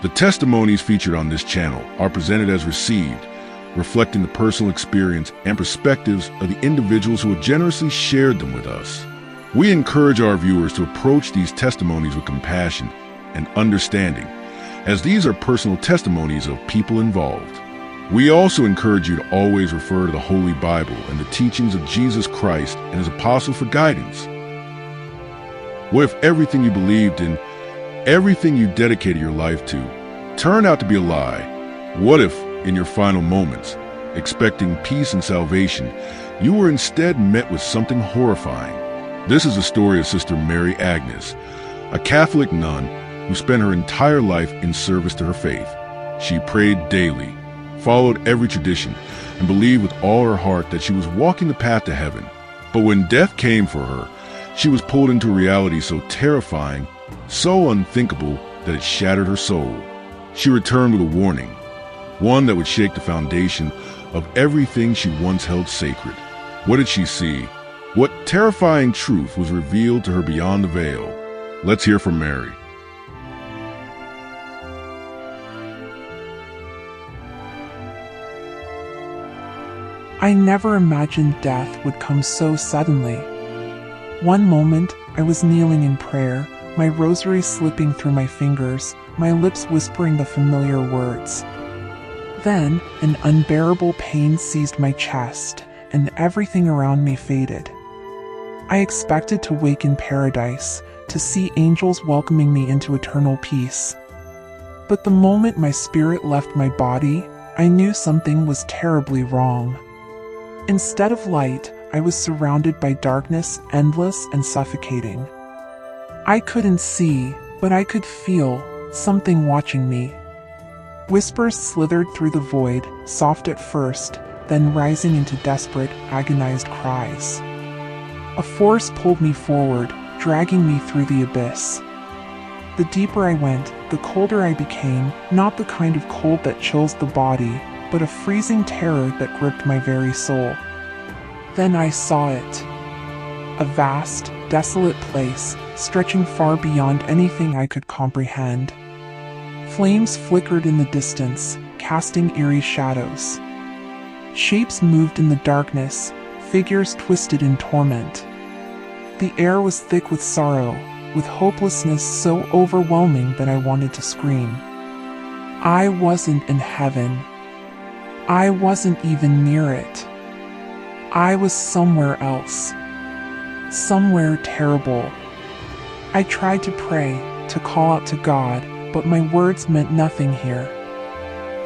The testimonies featured on this channel are presented as received, reflecting the personal experience and perspectives of the individuals who have generously shared them with us. We encourage our viewers to approach these testimonies with compassion and understanding, as these are personal testimonies of people involved. We also encourage you to always refer to the Holy Bible and the teachings of Jesus Christ and His apostles for guidance. What if everything you believed in, everything you dedicated your life to, turned out to be a lie? What if, in your final moments, expecting peace and salvation, you were instead met with something horrifying? This is the story of Sister Mary Agnes, a Catholic nun who spent her entire life in service to her faith. She prayed daily, followed every tradition, and believed with all her heart that she was walking the path to heaven. But when death came for her, she was pulled into a reality so terrifying, so unthinkable, that it shattered her soul. She returned with a warning, one that would shake the foundation of everything she once held sacred. What did she see? What terrifying truth was revealed to her beyond the veil? Let's hear from Mary. I never imagined death would come so suddenly. One moment, I was kneeling in prayer, my rosary slipping through my fingers, my lips whispering the familiar words. Then, an unbearable pain seized my chest, and everything around me faded. I expected to wake in paradise, to see angels welcoming me into eternal peace. But the moment my spirit left my body, I knew something was terribly wrong. Instead of light, I was surrounded by darkness, endless and suffocating. I couldn't see, but I could feel something watching me. Whispers slithered through the void, soft at first, then rising into desperate, agonized cries. A force pulled me forward, dragging me through the abyss. The deeper I went, the colder I became, not the kind of cold that chills the body, but a freezing terror that gripped my very soul. Then I saw it. A vast, desolate place, stretching far beyond anything I could comprehend. Flames flickered in the distance, casting eerie shadows. Shapes moved in the darkness, figures twisted in torment. The air was thick with sorrow, with hopelessness so overwhelming that I wanted to scream. I wasn't in heaven. I wasn't even near it. I was somewhere else. Somewhere terrible. I tried to pray, to call out to God, but my words meant nothing here.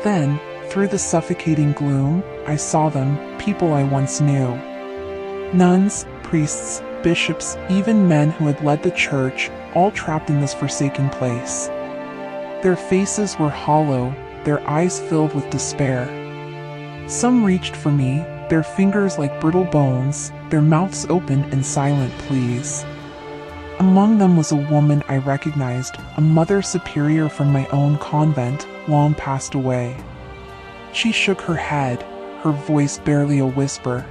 Then, through the suffocating gloom, I saw them, people I once knew. Nuns, priests, bishops, even men who had led the church, all trapped in this forsaken place. Their faces were hollow, their eyes filled with despair. Some reached for me, their fingers like brittle bones, their mouths open in silent pleas. Among them was a woman I recognized, a mother superior from my own convent, long passed away. She shook her head, her voice barely a whisper.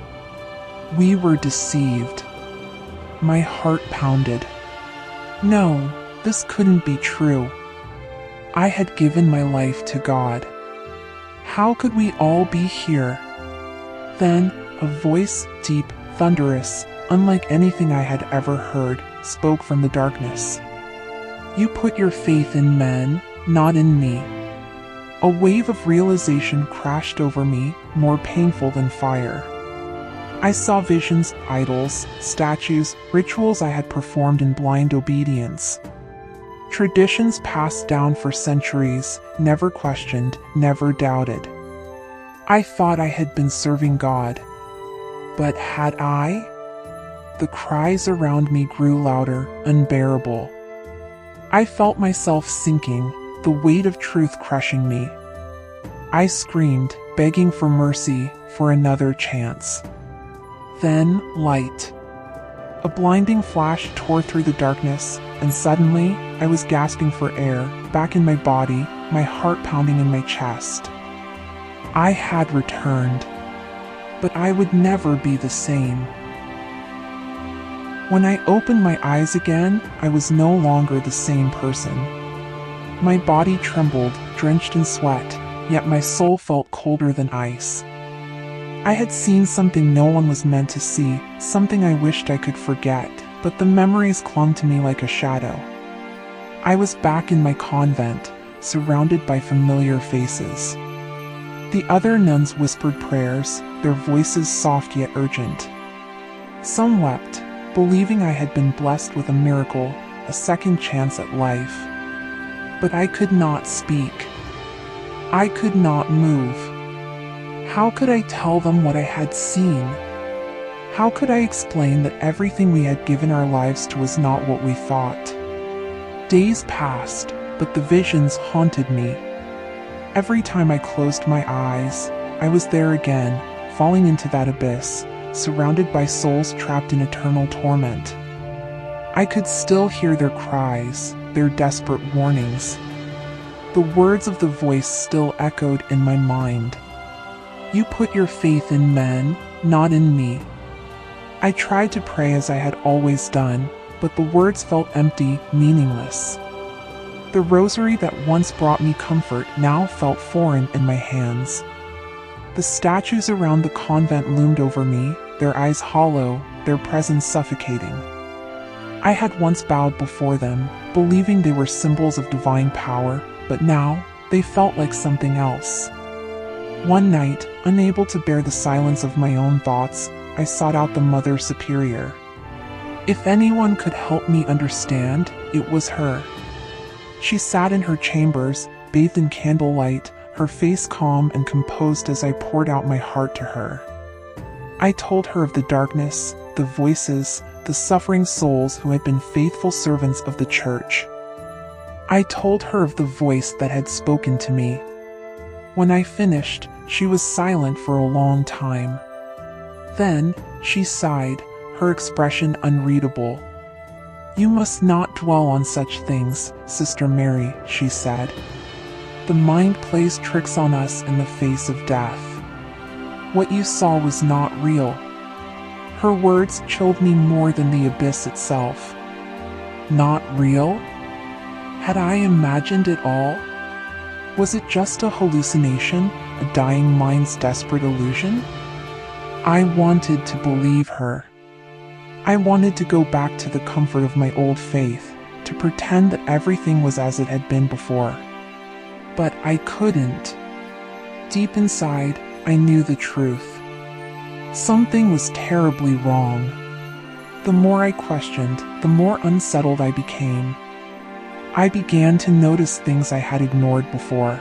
We were deceived. My heart pounded. No, this couldn't be true. I had given my life to God. How could we all be here? Then, a voice, deep, thunderous, unlike anything I had ever heard, spoke from the darkness. You put your faith in men, not in me. A wave of realization crashed over me, more painful than fire. I saw visions, idols, statues, rituals I had performed in blind obedience. Traditions passed down for centuries, never questioned, never doubted. I thought I had been serving God. But had I? The cries around me grew louder, unbearable. I felt myself sinking, the weight of truth crushing me. I screamed, begging for mercy, for another chance. Then, light. A blinding flash tore through the darkness, and suddenly, I was gasping for air, back in my body, my heart pounding in my chest. I had returned, but I would never be the same. When I opened my eyes again, I was no longer the same person. My body trembled, drenched in sweat, yet my soul felt colder than ice. I had seen something no one was meant to see, something I wished I could forget, but the memories clung to me like a shadow. I was back in my convent, surrounded by familiar faces. The other nuns whispered prayers, their voices soft yet urgent. Some wept, believing I had been blessed with a miracle, a second chance at life. But I could not speak. I could not move. How could I tell them what I had seen? How could I explain that everything we had given our lives to was not what we thought? Days passed, but the visions haunted me. Every time I closed my eyes, I was there again, falling into that abyss, surrounded by souls trapped in eternal torment. I could still hear their cries, their desperate warnings. The words of the voice still echoed in my mind. You put your faith in men, not in me. I tried to pray as I had always done, but the words felt empty, meaningless. The rosary that once brought me comfort now felt foreign in my hands. The statues around the convent loomed over me, their eyes hollow, their presence suffocating. I had once bowed before them, believing they were symbols of divine power, but now they felt like something else. One night, unable to bear the silence of my own thoughts, I sought out the Mother Superior. If anyone could help me understand, it was her. She sat in her chambers, bathed in candlelight, her face calm and composed as I poured out my heart to her. I told her of the darkness, the voices, the suffering souls who had been faithful servants of the Church. I told her of the voice that had spoken to me. When I finished, she was silent for a long time. Then, she sighed, her expression unreadable. You must not dwell on such things, Sister Mary, she said. The mind plays tricks on us in the face of death. What you saw was not real. Her words chilled me more than the abyss itself. Not real? Had I imagined it all? Was it just a hallucination, a dying mind's desperate illusion? I wanted to believe her. I wanted to go back to the comfort of my old faith, to pretend that everything was as it had been before. But I couldn't. Deep inside, I knew the truth. Something was terribly wrong. The more I questioned, the more unsettled I became. I began to notice things I had ignored before.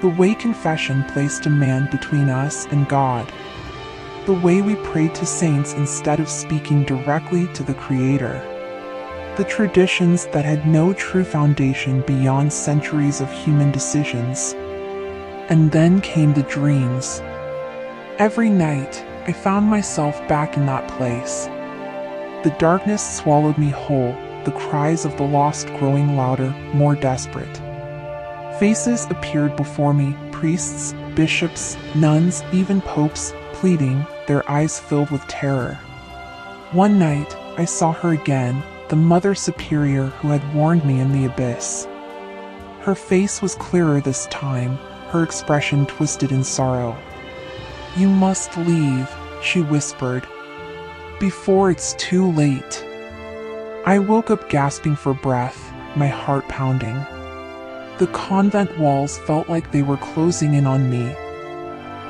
The way confession placed a man between us and God. The way we prayed to saints instead of speaking directly to the Creator. The traditions that had no true foundation beyond centuries of human decisions. And then came the dreams. Every night, I found myself back in that place. The darkness swallowed me whole, the cries of the lost growing louder, more desperate. Faces appeared before me, priests, bishops, nuns, even popes, pleading, their eyes filled with terror. One night, I saw her again, the Mother Superior who had warned me in the abyss. Her face was clearer this time, her expression twisted in sorrow. You must leave, she whispered, before it's too late. I woke up gasping for breath, my heart pounding. The convent walls felt like they were closing in on me.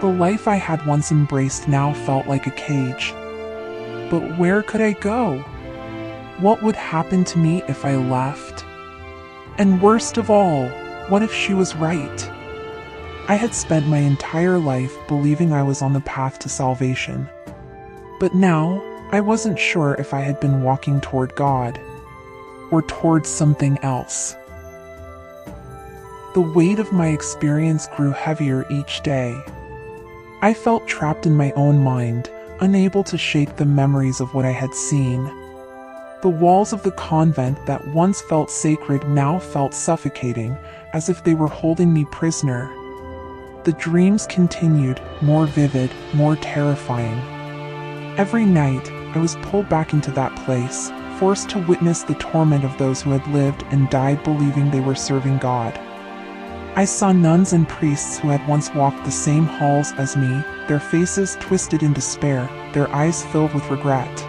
The life I had once embraced now felt like a cage. But where could I go? What would happen to me if I left? And worst of all, what if she was right? I had spent my entire life believing I was on the path to salvation. But now, I wasn't sure if I had been walking toward God, or toward something else. The weight of my experience grew heavier each day. I felt trapped in my own mind, unable to shake the memories of what I had seen. The walls of the convent that once felt sacred now felt suffocating, as if they were holding me prisoner. The dreams continued, more vivid, more terrifying. Every night, I was pulled back into that place, forced to witness the torment of those who had lived and died believing they were serving God. I saw nuns and priests who had once walked the same halls as me, their faces twisted in despair, their eyes filled with regret.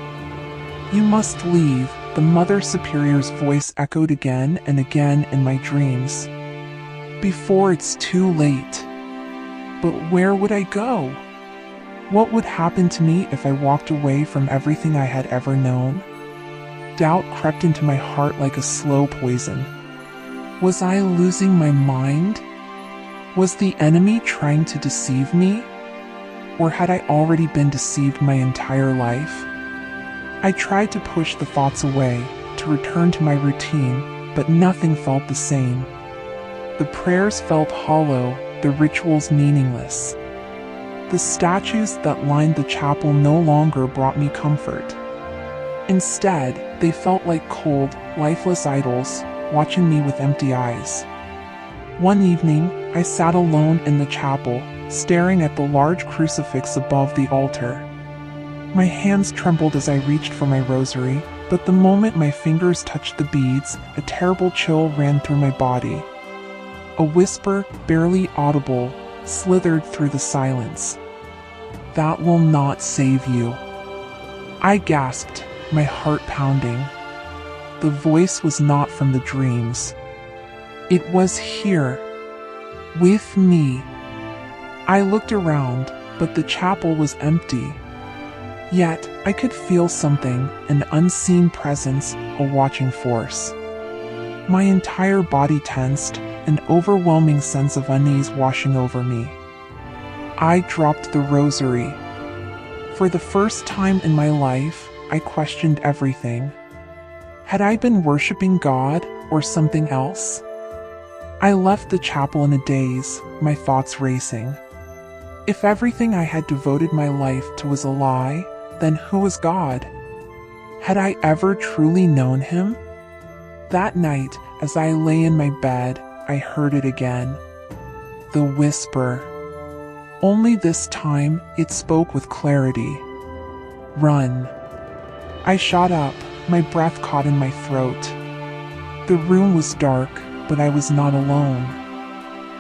"You must leave," the Mother Superior's voice echoed again and again in my dreams. "Before it's too late." But where would I go? What would happen to me if I walked away from everything I had ever known? Doubt crept into my heart like a slow poison. Was I losing my mind? Was the enemy trying to deceive me? Or had I already been deceived my entire life? I tried to push the thoughts away, to return to my routine, but nothing felt the same. The prayers felt hollow, the rituals meaningless. The statues that lined the chapel no longer brought me comfort. Instead, they felt like cold, lifeless idols, watching me with empty eyes. One evening, I sat alone in the chapel, staring at the large crucifix above the altar. My hands trembled as I reached for my rosary, but the moment my fingers touched the beads, a terrible chill ran through my body. A whisper, barely audible, slithered through the silence. "That will not save you." I gasped, my heart pounding. The voice was not from the dreams. It was here, with me. I looked around, but the chapel was empty. Yet, I could feel something, an unseen presence, a watching force. My entire body tensed, an overwhelming sense of unease washing over me. I dropped the rosary. For the first time in my life, I questioned everything. Had I been worshiping God or something else? I left the chapel in a daze, my thoughts racing. If everything I had devoted my life to was a lie, then who was God? Had I ever truly known him? That night, as I lay in my bed, I heard it again. The whisper. Only this time, it spoke with clarity. "Run." I shot up, my breath caught in my throat. The room was dark, but I was not alone.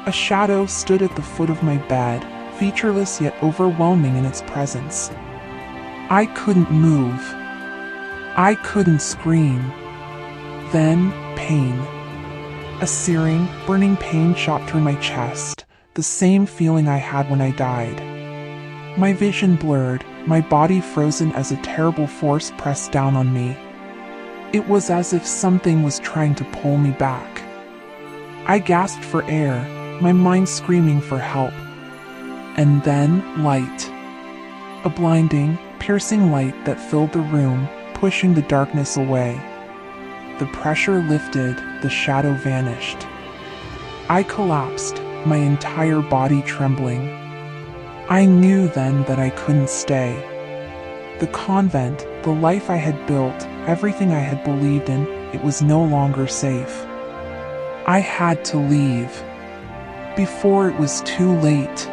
A shadow stood at the foot of my bed, featureless yet overwhelming in its presence. I couldn't move. I couldn't scream. Then, pain. A searing, burning pain shot through my chest, the same feeling I had when I died. My vision blurred, my body frozen as a terrible force pressed down on me. It was as if something was trying to pull me back. I gasped for air, my mind screaming for help. And then, light. A blinding, piercing light that filled the room, pushing the darkness away. The pressure lifted, the shadow vanished. I collapsed, my entire body trembling. I knew then that I couldn't stay. The convent, the life I had built, everything I had believed in, it was no longer safe. I had to leave. Before it was too late.